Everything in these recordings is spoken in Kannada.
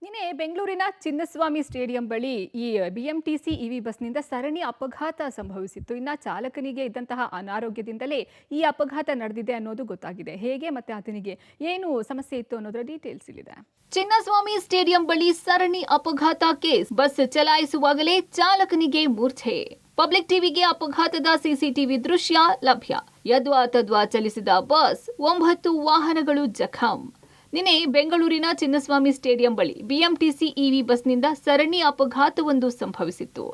ನಿನ್ನೆ ಬೆಂಗಳೂರಿನ ಚಿನ್ನಸ್ವಾಮಿ ಸ್ಟೇಡಿಯಂ ಬಳಿ ಈ ಬಿಎಂಟಿಸಿ ಇವಿ ಬಸ್ನಿಂದ ಸರಣಿ ಅಪಘಾತ ಸಂಭವಿಸಿತ್ತು. ಇನ್ನು ಚಾಲಕನಿಗೆ ಇದ್ದಂತಹ ಅನಾರೋಗ್ಯದಿಂದಲೇ ಈ ಅಪಘಾತ ನಡೆದಿದೆ ಅನ್ನೋದು ಗೊತ್ತಾಗಿದೆ. ಹೇಗೆ ಮತ್ತೆ ಆತನಿಗೆ ಏನು ಸಮಸ್ಯೆ ಇತ್ತು ಅನ್ನೋದರ ಡೀಟೇಲ್ಸ್ ಇಲ್ಲಿದೆ. ಚಿನ್ನಸ್ವಾಮಿ ಸ್ಟೇಡಿಯಂ ಬಳಿ ಸರಣಿ ಅಪಘಾತ ಕೇಸ್. ಬಸ್ ಚಲಾಯಿಸುವಾಗಲೇ ಚಾಲಕನಿಗೆ ಮೂರ್ಛೆ. ಪಬ್ಲಿಕ್ ಟಿವಿಗೆ ಅಪಘಾತದ ಸಿಸಿಟಿವಿ ದೃಶ್ಯ ಲಭ್ಯ. ಯದ್ವಾ ತದ್ವಾ ಚಲಿಸಿದ ಬಸ್, 9 ವಾಹನಗಳು ಜಖಂ. ನಿನ್ನೆ ಬೆಂಗಳೂರಿನ ಚಿನ್ನಸ್ವಾಮಿ ಸ್ಟೇಡಿಯಂ ಬಳಿ ಬಿಎಂಟಿಸಿ ಇವಿ ಬಸ್ನಿಂದ ಸರಣಿ ಅಪಘಾತವೊಂದು ಸಂಭವಿಸಿತ್ತು.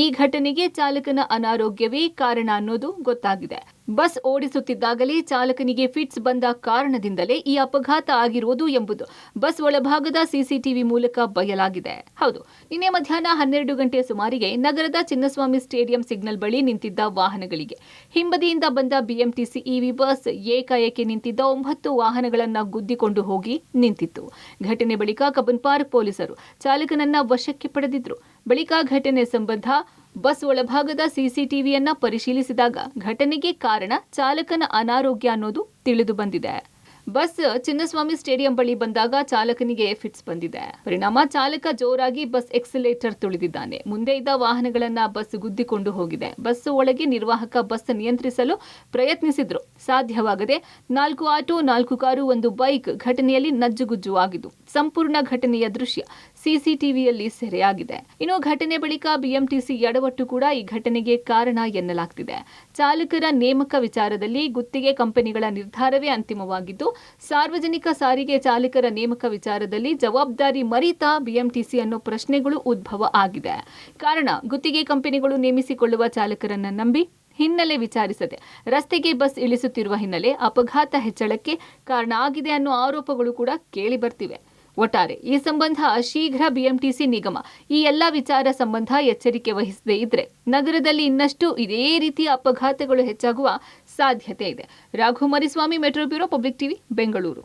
ಈ ಘಟನೆಗೆ ಚಾಲಕನ ಅನಾರೋಗ್ಯವೇ ಕಾರಣ ಅನ್ನೋದು ಗೊತ್ತಾಗಿದೆ. ಬಸ್ ಓಡಿಸುತ್ತಿದ್ದಾಗಲೇ ಚಾಲಕನಿಗೆ ಫಿಟ್ಸ್ ಬಂದ ಕಾರಣದಿಂದಲೇ ಈ ಅಪಘಾತ ಆಗಿರುವುದು ಎಂಬುದು ಬಸ್ ಒಳಭಾಗದ ಸಿಸಿಟಿವಿ ಮೂಲಕ ಬಯಲಾಗಿದೆ. ಹೌದು, ನಿನ್ನೆ ಮಧ್ಯಾಹ್ನ 12 ಗಂಟೆ ಸುಮಾರಿಗೆ ನಗರದ ಚಿನ್ನಸ್ವಾಮಿ ಸ್ಟೇಡಿಯಂ ಸಿಗ್ನಲ್ ಬಳಿ ನಿಂತಿದ್ದ ವಾಹನಗಳಿಗೆ ಹಿಂಬದಿಯಿಂದ ಬಂದ ಬಿಎಂಟಿಸಿ ಇವಿ ಬಸ್ ಏಕಾಏಕಿ ನಿಂತಿದ್ದ 9 ವಾಹನಗಳನ್ನು ಗುದ್ದಿಕೊಂಡು ಹೋಗಿ ನಿಂತಿತ್ತು. ಘಟನೆ ಬಳಿಕ ಕಬ್ಬನ್ ಪಾರ್ಕ್ ಪೊಲೀಸರು ಚಾಲಕನನ್ನ ವಶಕ್ಕೆ ಪಡೆದಿದ್ರು. ಬಳಿಕ ಘಟನೆ ಸಂಬಂಧ ಬಸ್ ಒಳಭಾಗದ ಸಿಸಿಟಿವಿಯನ್ನ ಪರಿಶೀಲಿಸಿದಾಗ ಘಟನೆಗೆ ಕಾರಣ ಚಾಲಕನ ಅನಾರೋಗ್ಯ ಅನ್ನೋದು ತಿಳಿದು ಬಂದಿದೆ. ಬಸ್ ಚಿನ್ನಸ್ವಾಮಿ ಸ್ಟೇಡಿಯಂ ಬಳಿ ಬಂದಾಗ ಚಾಲಕನಿಗೆ ಫಿಟ್ಸ್ ಬಂದಿದೆ. ಪರಿಣಾಮ ಚಾಲಕ ಜೋರಾಗಿ ಬಸ್ ಎಕ್ಸಲೇಟರ್ ತುಳಿದಿದ್ದಾನೆ. ಮುಂದೆ ಇದ್ದ ವಾಹನಗಳನ್ನ ಬಸ್ ಗುದ್ದಿಕೊಂಡು ಹೋಗಿದೆ. ಬಸ್ ಒಳಗೆ ನಿರ್ವಾಹಕ ಬಸ್ ನಿಯಂತ್ರಿಸಲು ಪ್ರಯತ್ನಿಸಿದ್ರು. ಸಾಧ್ಯವಾಗದೆ 4 ಆಟೋ, 4 ಕಾರು, 1 ಬೈಕ್ ಘಟನೆಯಲ್ಲಿ ನಜ್ಜುಗುಜ್ಜು ಆಗಿದ್ದು ಸಂಪೂರ್ಣ ಘಟನೆಯ ದೃಶ್ಯ ಸಿಸಿಟಿವಿಯಲ್ಲಿ ಸೆರೆಯಾಗಿದೆ. ಇನ್ನು ಘಟನೆ ಬಳಿಕ ಬಿಎಂಟಿಸಿ ಎಡವಟ್ಟು ಕೂಡ ಈ ಘಟನೆಗೆ ಕಾರಣ ಎನ್ನಲಾಗ್ತಿದೆ. ಚಾಲಕರ ನೇಮಕ ವಿಚಾರದಲ್ಲಿ ಗುತ್ತಿಗೆ ಕಂಪನಿಗಳ ನಿರ್ಧಾರವೇ ಅಂತಿಮವಾಗಿದ್ದು, ಸಾರ್ವಜನಿಕ ಸಾರಿಗೆ ಚಾಲಕರ ನೇಮಕ ವಿಚಾರದಲ್ಲಿ ಜವಾಬ್ದಾರಿ ಮರೀತಾ ಬಿಎಂಟಿಸಿ ಅನ್ನೋ ಪ್ರಶ್ನೆಗಳು ಉದ್ಭವ ಆಗಿದೆ. ಕಾರಣ, ಗುತ್ತಿಗೆ ಕಂಪನಿಗಳು ನೇಮಿಸಿಕೊಳ್ಳುವ ಚಾಲಕರನ್ನ ನಂಬಿ ಹಿನ್ನೆಲೆ ವಿಚಾರಿಸದೆ ರಸ್ತೆಗೆ ಬಸ್ ಇಳಿಸುತ್ತಿರುವ ಹಿನ್ನೆಲೆ ಅಪಘಾತ ಹೆಚ್ಚಳಕ್ಕೆ ಕಾರಣ ಆಗಿದೆ ಅನ್ನೋ ಆರೋಪಗಳು ಕೂಡ ಕೇಳಿ ಬರ್ತಿವೆ. ಒಟ್ಟಾರೆ ಈ ಸಂಬಂಧ ಶೀಘ್ರ ಬಿಎಂಟಿಸಿ ನಿಗಮ ಈ ಎಲ್ಲಾ ವಿಚಾರ ಸಂಬಂಧ ಎಚ್ಚರಿಕೆ ವಹಿಸದೇ ಇದ್ರೆ ನಗರದಲ್ಲಿ ಇನ್ನಷ್ಟು ಇದೇ ರೀತಿಯ ಅಪಘಾತಗಳು ಹೆಚ್ಚಾಗುವ ಸಾಧ್ಯತೆ ಇದೆ. Raghu Mariswamy, metro bureau, public TV, Bengaluru.